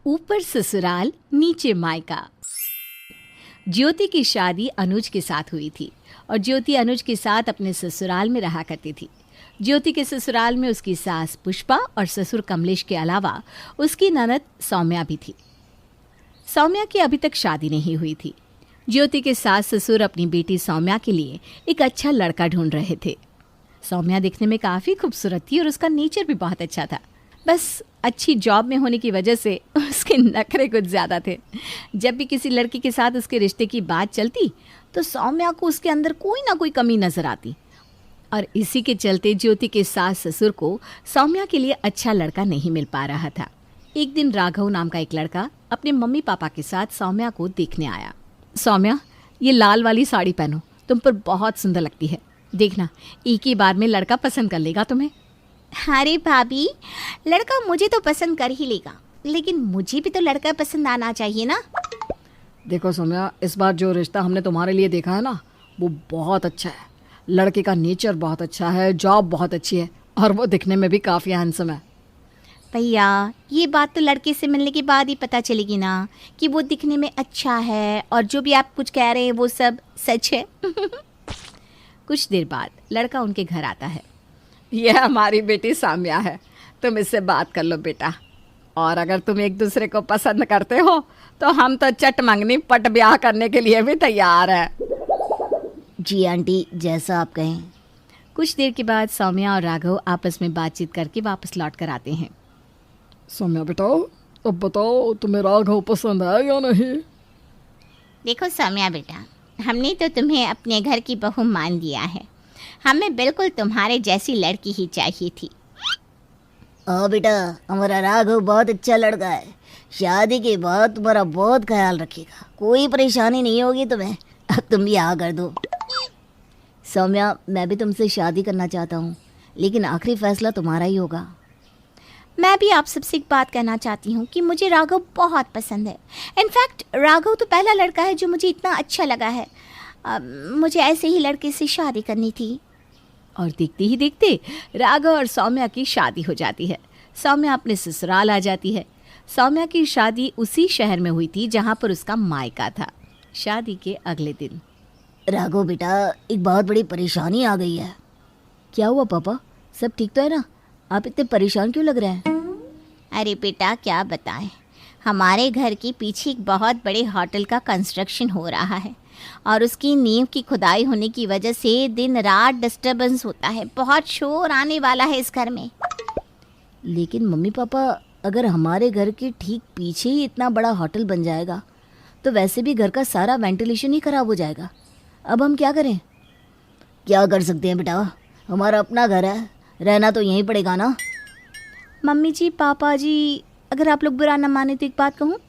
ऊपर ससुराल नीचे मायका। ज्योति की शादी अनुज के साथ हुई थी और ज्योति अनुज के साथ अपने ससुराल में रहा करती थी। ज्योति के ससुराल में उसकी सास पुष्पा और ससुर कमलेश के अलावा उसकी ननद सौम्या भी थी। सौम्या की अभी तक शादी नहीं हुई थी। ज्योति के सास ससुर अपनी बेटी सौम्या के लिए एक अच्छा लड़का ढूंढ रहे थे। सौम्या दिखने में काफ़ी खूबसूरत थी और उसका नेचर भी बहुत अच्छा था। बस अच्छी जॉब में होने की वजह से उसके नखरे कुछ ज़्यादा थे। जब भी किसी लड़की के साथ उसके रिश्ते की बात चलती तो सौम्या को उसके अंदर कोई ना कोई कमी नज़र आती और इसी के चलते ज्योति के सास ससुर को सौम्या के लिए अच्छा लड़का नहीं मिल पा रहा था। एक दिन राघव नाम का एक लड़का अपने मम्मी पापा के साथ सौम्या को देखने आया। सौम्या, ये लाल वाली साड़ी पहनो, तुम पर बहुत सुंदर लगती है। देखना, एक ही बार में लड़का पसंद कर लेगा तुम्हें। अरे भाभी, लड़का मुझे तो पसंद कर ही लेगा, लेकिन मुझे भी तो लड़का पसंद आना चाहिए ना। देखो सौम्या, इस बार जो रिश्ता हमने तुम्हारे लिए देखा है ना, वो बहुत अच्छा है। लड़के का नेचर बहुत अच्छा है, जॉब बहुत अच्छी है और वो दिखने में भी काफ़ी हैंडसम है। भैया, ये बात तो लड़के से मिलने के बाद ही पता चलेगी ना कि वो दिखने में अच्छा है और जो भी आप कुछ कह रहे हैं वो सब सच है। कुछ देर बाद लड़का उनके घर आता है। यह हमारी बेटी साम्या है, तुम इससे बात कर लो बेटा। और अगर तुम एक दूसरे को पसंद करते हो तो हम तो चट मंगनी पट ब्याह करने के लिए भी तैयार हैं। जी आंटी, जैसा आप कहें। कुछ देर के बाद सौम्या और राघव आपस में बातचीत करके वापस लौट कर आते हैं। सौम्या बेटा, अब बताओ तुम्हें राघव पसंद है या नहीं? देखो सौम्या बेटा, हमने तो तुम्हें अपने घर की बहू मान लिया है। हमें बिल्कुल तुम्हारे जैसी लड़की ही चाहिए थी। बेटा, हमारा राघव बहुत अच्छा लड़का है। शादी के बाद तुम्हारा बहुत ख्याल रखेगा, कोई परेशानी नहीं होगी तुम्हें। अब तुम भी हाँ कर दो। सौम्या, मैं भी तुमसे शादी करना चाहता हूँ, लेकिन आखिरी फैसला तुम्हारा ही होगा। मैं भी आप सबसे एक बात कहना चाहती हूँ कि मुझे राघव बहुत पसंद है। इनफैक्ट राघव तो पहला लड़का है जो मुझे इतना अच्छा लगा है। मुझे ऐसे ही लड़के से शादी करनी थी। और देखते ही देखते राघव और सौम्या की शादी हो जाती है। सौम्या अपने ससुराल आ जाती है। सौम्या की शादी उसी शहर में हुई थी जहाँ पर उसका मायका था। शादी के अगले दिन, राघव बेटा, एक बहुत बड़ी परेशानी आ गई है। क्या हुआ पापा, सब ठीक तो है ना? आप इतने परेशान क्यों लग रहे हैं? अरे बेटा, क्या बताएं, हमारे घर के पीछे एक बहुत बड़े होटल का कंस्ट्रक्शन हो रहा है और उसकी नींव की खुदाई होने की वजह से दिन रात डिस्टर्बेंस होता है। बहुत शोर आने वाला है इस घर में। लेकिन मम्मी पापा, अगर हमारे घर के ठीक पीछे ही इतना बड़ा होटल बन जाएगा तो वैसे भी घर का सारा वेंटिलेशन ही खराब हो जाएगा। अब हम क्या करें? क्या कर सकते हैं बेटा, हमारा अपना घर है, रहना तो यहीं पड़ेगा ना। मम्मी जी, पापा जी, अगर आप लोग बुरा न माने तो एक बात कहूँ?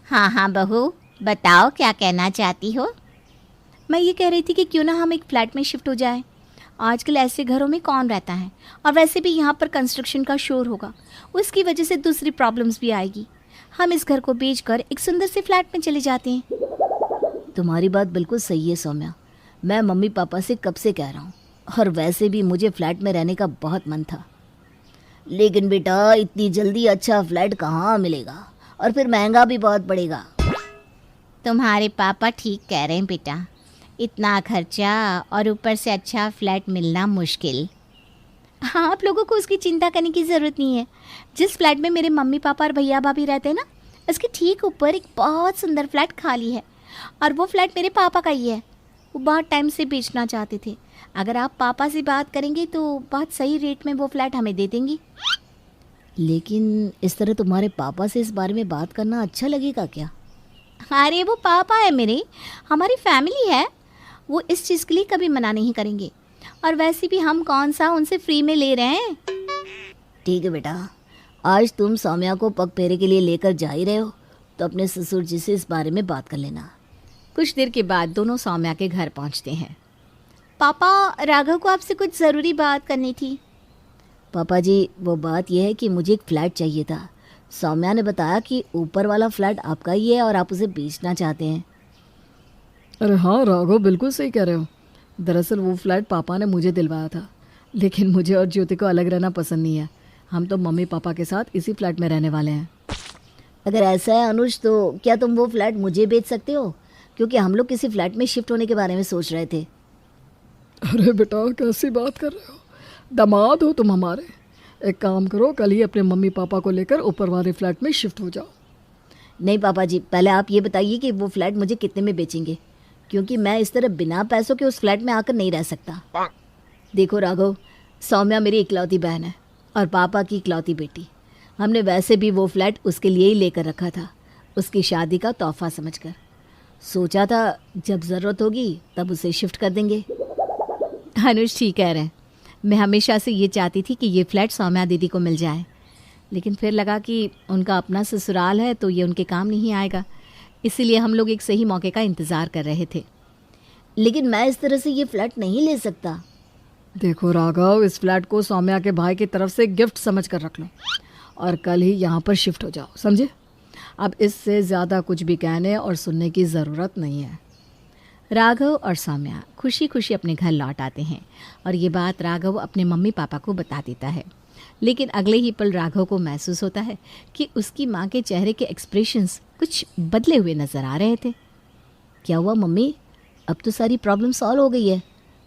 हाँ हाँ बहू, बताओ क्या कहना चाहती हो। मैं ये कह रही थी कि क्यों ना हम एक फ्लैट में शिफ्ट हो जाए। आजकल ऐसे घरों में कौन रहता है, और वैसे भी यहाँ पर कंस्ट्रक्शन का शोर होगा, उसकी वजह से दूसरी प्रॉब्लम्स भी आएगी। हम इस घर को बेचकर एक सुंदर से फ्लैट में चले जाते हैं। तुम्हारी बात बिल्कुल सही है सौम्या, मैं मम्मी पापा से कब से कह रहा हूँ, और वैसे भी मुझे फ्लैट में रहने का बहुत मन था। लेकिन बेटा, इतनी जल्दी अच्छा फ्लैट कहाँ मिलेगा, और फिर महंगा भी बहुत पड़ेगा। तुम्हारे पापा ठीक कह रहे हैं बेटा, इतना खर्चा और ऊपर से अच्छा फ्लैट मिलना मुश्किल। हाँ, आप लोगों को उसकी चिंता करने की ज़रूरत नहीं है। जिस फ्लैट में मेरे मम्मी पापा और भैया भाभी रहते हैं ना, उसके ठीक ऊपर एक बहुत सुंदर फ्लैट खाली है और वो फ्लैट मेरे पापा का ही है। वो बहुत टाइम से बेचना चाहते थे। अगर आप पापा से बात करेंगे तो बहुत सही रेट में वो फ्लैट हमें दे देंगी। लेकिन इस तरह तुम्हारे पापा से इस बारे में बात करना अच्छा लगेगा क्या? अरे वो पापा है मेरे, हमारी फैमिली है, वो इस चीज़ के लिए कभी मना नहीं करेंगे। और वैसे भी हम कौन सा उनसे फ्री में ले रहे हैं। ठीक है बेटा, आज तुम सौम्या को पग फेरे के लिए लेकर जा ही रहे हो तो अपने ससुर जी से इस बारे में बात कर लेना। कुछ देर के बाद दोनों सौम्या के घर पहुंचते हैं। पापा, राघव को आपसे कुछ ज़रूरी बात करनी थी। पापा जी, वो बात यह है कि मुझे एक फ़्लैट चाहिए था। सौम्या ने बताया कि ऊपर वाला फ्लैट आपका ही है और आप उसे बेचना चाहते हैं। अरे हाँ राघव, बिल्कुल सही कह रहे हो। दरअसल वो फ्लैट पापा ने मुझे दिलवाया था, लेकिन मुझे और ज्योति को अलग रहना पसंद नहीं है। हम तो मम्मी पापा के साथ इसी फ्लैट में रहने वाले हैं। अगर ऐसा है अनुज, तो क्या तुम वो फ्लैट मुझे बेच सकते हो? क्योंकि हम लोग किसी फ्लैट में शिफ्ट होने के बारे में सोच रहे थे। अरे बेटा, कैसी बात कर रहे हो? दामाद हो तुम हमारे। एक काम करो, कल ही अपने मम्मी पापा को लेकर ऊपर वाले फ्लैट में शिफ्ट हो जाओ। नहीं पापा जी, पहले आप ये बताइए कि वो फ्लैट मुझे कितने में बेचेंगे, क्योंकि मैं इस तरह बिना पैसों के उस फ्लैट में आकर नहीं रह सकता। देखो राघव, सौम्या मेरी इकलौती बहन है और पापा की इकलौती बेटी। हमने वैसे भी वो फ्लैट उसके लिए ही लेकर रखा था, उसकी शादी का तोहफा समझकर। सोचा था जब ज़रूरत होगी तब उसे शिफ्ट कर देंगे। अनुज ठीक कह रहे हैं। मैं हमेशा से ये चाहती थी कि ये फ्लैट सौम्या दीदी को मिल जाए, लेकिन फिर लगा कि उनका अपना ससुराल है तो ये उनके काम नहीं आएगा, इसीलिए हम लोग एक सही मौके का इंतज़ार कर रहे थे। लेकिन मैं इस तरह से ये फ्लैट नहीं ले सकता। देखो राघव, इस फ्लैट को सौम्या के भाई की तरफ से गिफ्ट समझ कर रख लो और कल ही यहाँ पर शिफ्ट हो जाओ, समझे? अब इससे ज़्यादा कुछ भी कहने और सुनने की ज़रूरत नहीं है। राघव और सौम्या खुशी खुशी अपने घर लौट आते हैं और ये बात राघव अपने मम्मी पापा को बता देता है। लेकिन अगले ही पल राघव को महसूस होता है कि उसकी माँ के चेहरे के एक्सप्रेशंस कुछ बदले हुए नज़र आ रहे थे। क्या हुआ मम्मी? अब तो सारी प्रॉब्लम सॉल्व हो गई है,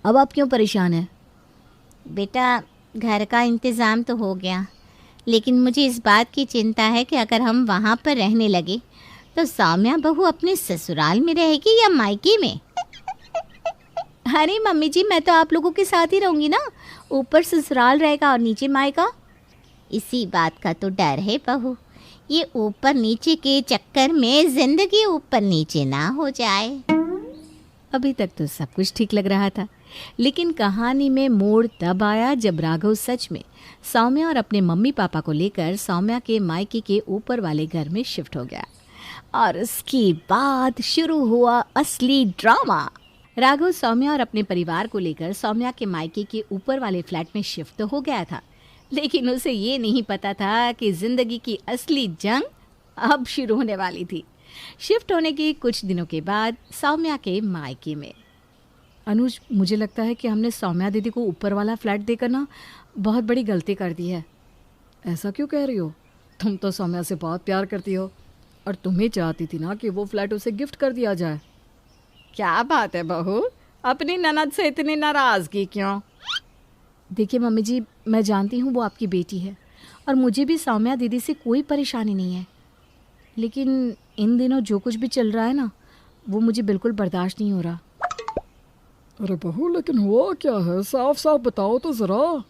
अब आप क्यों परेशान हैं? बेटा, घर का इंतज़ाम तो हो गया, लेकिन मुझे इस बात की चिंता है कि अगर हम वहाँ पर रहने लगे तो सौम्या बहू अपने ससुराल में रहेगी या मायके में? अरे मम्मी जी, मैं तो आप लोगों के साथ ही रहूँगी ना। ऊपर ससुराल रहेगा और नीचे मायका। इसी बात का तो डर है बहू, ये ऊपर नीचे के चक्कर में ज़िंदगी ऊपर नीचे ना हो जाए। अभी तक तो सब कुछ ठीक लग रहा था, लेकिन कहानी में मोड़ तब आया जब राघव सच में सौम्या और अपने मम्मी पापा को लेकर सौम्या के मायके के ऊपर वाले घर में शिफ्ट हो गया। और उसके बाद शुरू हुआ असली ड्रामा। राघव सौम्या और अपने परिवार को लेकर सौम्या के मायके के ऊपर वाले फ्लैट में शिफ्ट तो हो गया था, लेकिन उसे ये नहीं पता था कि जिंदगी की असली जंग अब शुरू होने वाली थी। शिफ्ट होने के कुछ दिनों के बाद सौम्या के मायके में। अनुज, मुझे लगता है कि हमने सौम्या दीदी को ऊपर वाला फ्लैट देकर ना बहुत बड़ी गलती कर दी है। ऐसा क्यों कह रही हो? तुम तो सौम्या से बहुत प्यार करती हो और तुम ही चाहती थी ना कि वो फ्लैट उसे गिफ्ट कर दिया जाए। क्या बात है बहू, अपनी ननद से इतनी नाराज़गी क्यों? देखिए मम्मी जी, मैं जानती हूँ वो आपकी बेटी है और मुझे भी सौम्या दीदी से कोई परेशानी नहीं है, लेकिन इन दिनों जो कुछ भी चल रहा है ना, वो मुझे बिल्कुल बर्दाश्त नहीं हो रहा। अरे बहू, लेकिन हुआ क्या है? साफ साफ बताओ तो ज़रा।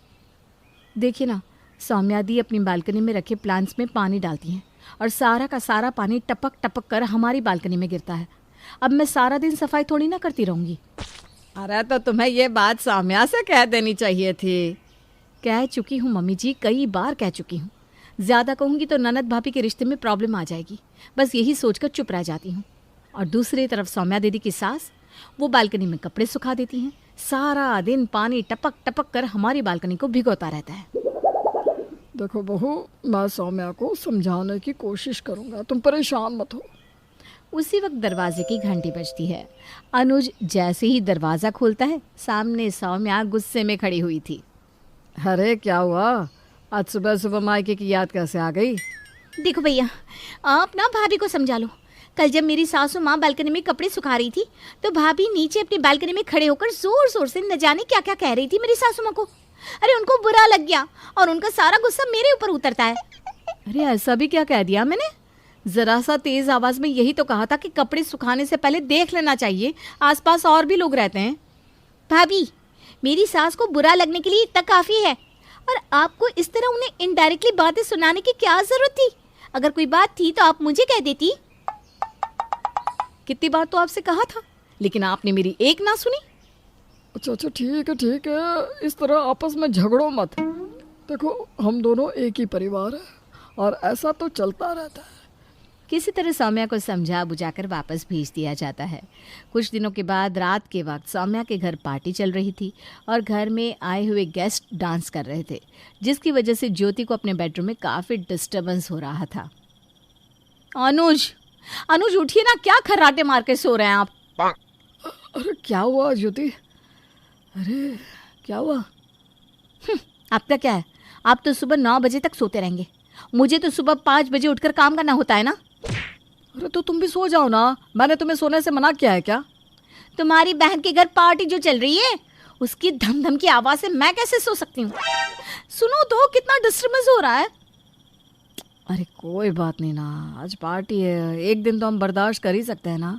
देखिए ना, सौम्या दी अपनी बालकनी में रखे प्लांट्स में पानी डालती हैं और सारा का सारा पानी टपक टपक कर हमारी बालकनी में गिरता है। अब मैं सारा दिन सफाई थोड़ी ना करती रहूँगी। अरे तो तुम्हें ये बात सौम्या से कह देनी चाहिए थी। कह चुकी हूँ मम्मी जी, कई बार कह चुकी हूँ। ज़्यादा कहूँगी तो ननद भाभी के रिश्ते में प्रॉब्लम आ जाएगी, बस यही सोचकर चुप रह जाती हूँ। और दूसरी तरफ सौम्या दीदी की सास, वो बालकनी में कपड़े सुखा देती हैं। सारा दिन पानी टपक टपक कर हमारी बालकनी को भिगोता रहता है। देखो बहू, मैं सौम्या को समझाने की कोशिश करूँगा, तुम परेशान मत हो। उसी वक्त दरवाजे की घंटी बजती है। अनुज जैसे ही दरवाज़ा खोलता है, सामने सौम्या गुस्से में खड़ी हुई थी। अरे क्या हुआ? आज सुबह सुबह मायके की याद कैसे आ गई? देखो भैया, आप ना भाभी को समझा लो। कल जब मेरी सासू माँ बालकनी में कपड़े सुखा रही थी तो भाभी नीचे अपनी बालकनी में खड़े होकर जोर जोर से न जाने क्या क्या कह रही थी मेरी सासू माँ को। अरे उनको बुरा लग गया और उनका सारा गुस्सा मेरे ऊपर उतरता है। अरे ऐसा भी क्या कह दिया मैंने? ज़रा सा तेज़ आवाज़ में यही तो कहा था कि कपड़े सुखाने से पहले देख लेना चाहिए, आसपास और भी लोग रहते हैं। भाभी, मेरी सास को बुरा लगने के लिए इतना काफ़ी है, और आपको इस तरह उन्हें इनडायरेक्टली बातें सुनाने की क्या ज़रूरत थी? अगर कोई बात थी तो आप मुझे कह देती। कितनी बार तो आपसे कहा था, लेकिन आपने मेरी एक ना सुनी। अच्छा अच्छा, ठीक है, इस तरह आपस में झगड़ो मत। देखो, हम दोनों एक ही परिवार है और ऐसा तो चलता रहता है। किसी तरह सौम्या को समझा बुझाकर वापस भेज दिया जाता है। कुछ दिनों के बाद रात के वक्त सौम्या के घर पार्टी चल रही थी और घर में आए हुए गेस्ट डांस कर रहे थे, जिसकी वजह से ज्योति को अपने बेडरूम में काफ़ी डिस्टर्बेंस हो रहा था। अनुज उठिए ना, क्या खर्राटे मार के सो रहे हैं आप? अरे क्या हुआ ज्योति? अरे क्या हुआ? आपका क्या है? आप तो सुबह 9 बजे तक सोते रहेंगे, मुझे तो सुबह 5 बजे उठकर काम करना होता है ना। अरे तो तुम भी सो जाओ ना, मैंने तुम्हें सोने से मना किया है क्या? तुम्हारी बहन के घर पार्टी जो चल रही है उसकी धम धम की आवाज से मैं कैसे सो सकती हूँ? सुनो तो कितना डिस्टर्बेंस हो रहा है। अरे कोई बात नहीं ना, आज पार्टी है, एक दिन तो हम बर्दाश्त कर ही सकते हैं ना।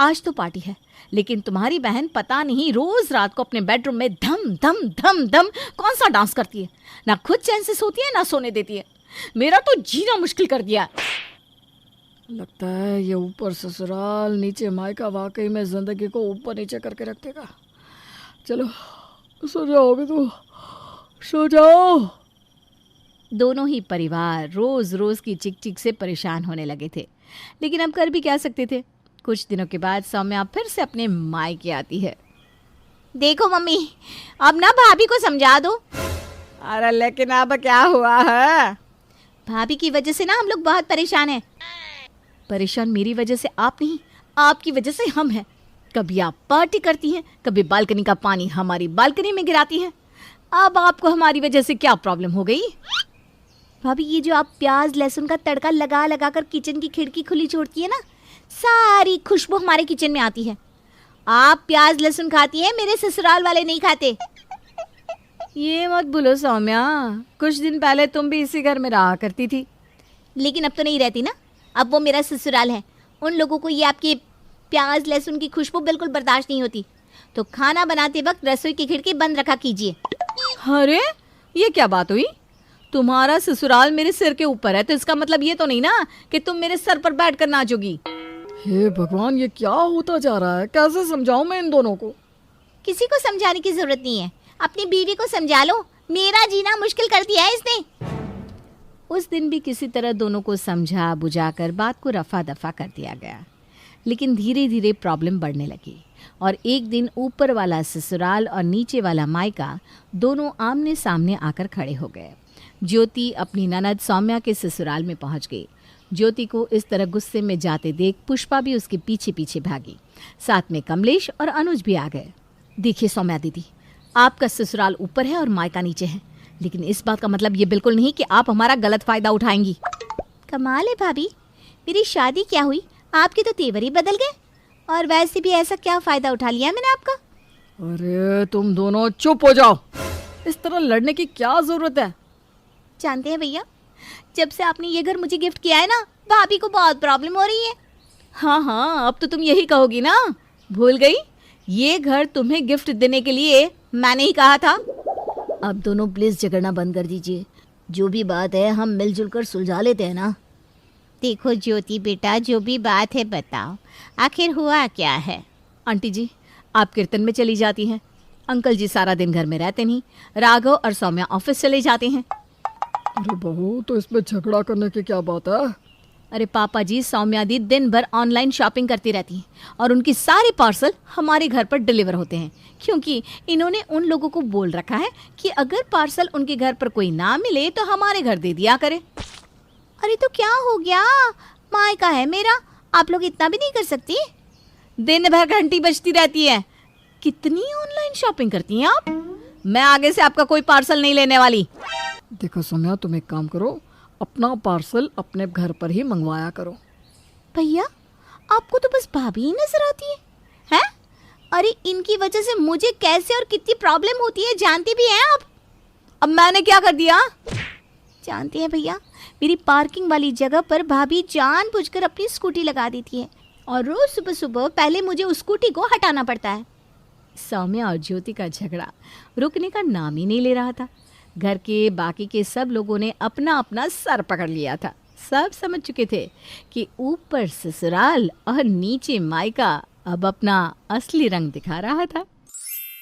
आज तो पार्टी है, लेकिन तुम्हारी बहन पता नहीं रोज रात को अपने बेडरूम में धम धम धम धम कौन सा डांस करती है। ना खुद चैन से सोती है ना सोने देती है। मेरा तो जीना मुश्किल कर दिया। लगता है ये ऊपर ससुराल नीचे मायका वाकई में जिंदगी को ऊपर नीचे करके रख देगा। चलो सो जाओ अभी, तो सो जाओ। दोनों ही परिवार रोज रोज की चिक चिक से परेशान होने लगे थे, लेकिन अब कर भी क्या सकते थे। कुछ दिनों के बाद सौम्या फिर से अपने मायके आती है। देखो मम्मी, अब ना भाभी को समझा दो। अरे लेकिन अब क्या हुआ है? भाभी की वजह से ना हम लोग बहुत परेशान हैं। परेशान मेरी वजह से आप नहीं, आपकी वजह से हम हैं। कभी आप पार्टी करती हैं, कभी बालकनी का पानी हमारी बालकनी में गिराती हैं। अब आपको हमारी वजह से क्या प्रॉब्लम हो गई? भाभी ये जो आप प्याज लहसुन का तड़का लगा लगा कर किचन की खिड़की खुली छोड़ती है ना, सारी खुशबू हमारे किचन में आती है। आप प्याज लहसुन खाती है, मेरे ससुराल वाले नहीं खाते। ये मत बोलो सौम्या, कुछ दिन पहले तुम भी इसी घर में रहा करती थी। लेकिन अब तो नहीं रहती ना, अब वो मेरा ससुराल है। उन लोगों को ये आपके प्याज लहसुन की खुशबू बिल्कुल बर्दाश्त नहीं होती। तो खाना बनाते वक्त रसोई की खिड़की बंद रखा कीजिए। अरे ये क्या बात हुई? तुम्हारा ससुराल मेरे सिर के ऊपर है, तो इसका मतलब ये तो नहीं ना कि तुम मेरे सर पर बैठ कर नाचोगी। हे भगवान, ये क्या होता जा रहा है? कैसे समझाऊं मैं इन दोनों को? किसी को समझाने की जरूरत नहीं है, अपनी बीवी को समझा लो। मेरा जीना मुश्किल कर दिया है इसने। उस दिन भी किसी तरह दोनों को समझा बुझाकर बात को रफा दफा कर दिया गया, लेकिन धीरे धीरे प्रॉब्लम बढ़ने लगी और एक दिन ऊपर वाला ससुराल और नीचे वाला मायका दोनों आमने सामने आकर खड़े हो गए। ज्योति अपनी ननद सौम्या के ससुराल में पहुंच गई। ज्योति को इस तरह गुस्से में जाते देख पुष्पा भी उसके पीछे पीछे भागी। साथ में कमलेश और अनुज भी आ गए। देखिए सौम्या दीदी, आपका ससुराल ऊपर है और मायका नीचे है, लेकिन इस बात का मतलब ये बिल्कुल नहीं कि आप हमारा गलत फायदा उठाएंगी। कमाल है भाभी, मेरी शादी क्या हुई, आपके तो तेवर ही बदल गए। और वैसे भी ऐसा क्या फायदा उठा लिया मैंने आपका? अरे तुम दोनों चुप हो जाओ, इस तरह लड़ने की क्या जरूरत है? जानते हैं भैया, जब से आपने ये घर मुझे गिफ्ट किया है ना, भाभी को बहुत प्रॉब्लम हो रही है। हाँ हाँ, अब तो तुम यही कहोगी ना। भूल गई, ये घर तुम्हें गिफ्ट देने के लिए मैंने ही कहा था। अब दोनों प्लीज झगड़ना बंद कर दीजिए। जो भी बात है हम मिलजुल कर सुलझा लेते हैं ना। देखो ज्योति बेटा, जो भी बात है बताओ, आखिर हुआ क्या है? आंटी जी, आप कीर्तन में चली जाती हैं, अंकल जी सारा दिन घर में रहते नहीं, राघव और सौम्या ऑफिस चले जाते हैं। अरे बहू, तो इसमें झगड़ा करने की क्या बात है? अरे पापा जी, सौम्या दी दिन भर ऑनलाइन शॉपिंग करती रहती हैं और उनकी सारे पार्सल हमारे घर पर डिलीवर होते हैं, क्योंकि इन्होंने उन लोगों को बोल रखा है कि अगर पार्सल उनके घर पर कोई ना मिले तो हमारे घर दे दिया करे। अरे तो क्या हो गया, मायका है मेरा, आप लोग इतना भी नहीं कर सकती? दिन भर घंटी बजती रहती है। कितनी ऑनलाइन शॉपिंग करती हैं आप? मैं आगे से आपका कोई पार्सल नहीं लेने वाली। देखो सौम्या, तुम एक काम करो, अपना पार्सल अपने घर पर ही मंगवाया करो। भैया, आपको तो बस भाभी ही नजर आती है, हैं? अरे इनकी वजह से मुझे कैसे और कितनी प्रॉब्लम होती है जानती भी हैं आप? अब मैंने क्या कर दिया? जानते हैं भैया, मेरी पार्किंग वाली जगह पर भाभी जानबूझकर अपनी स्कूटी लगा देती है और रोज सुबह सुबह पहले मुझे उस स्कूटी को हटाना पड़ता है। सौम्या और ज्योति का झगड़ा रुकने का नाम ही नहीं ले रहा था। घर के बाकी के सब लोगों ने अपना अपना सर पकड़ लिया था। सब समझ चुके थे कि ऊपर ससुराल और नीचे मायका अब अपना असली रंग दिखा रहा था।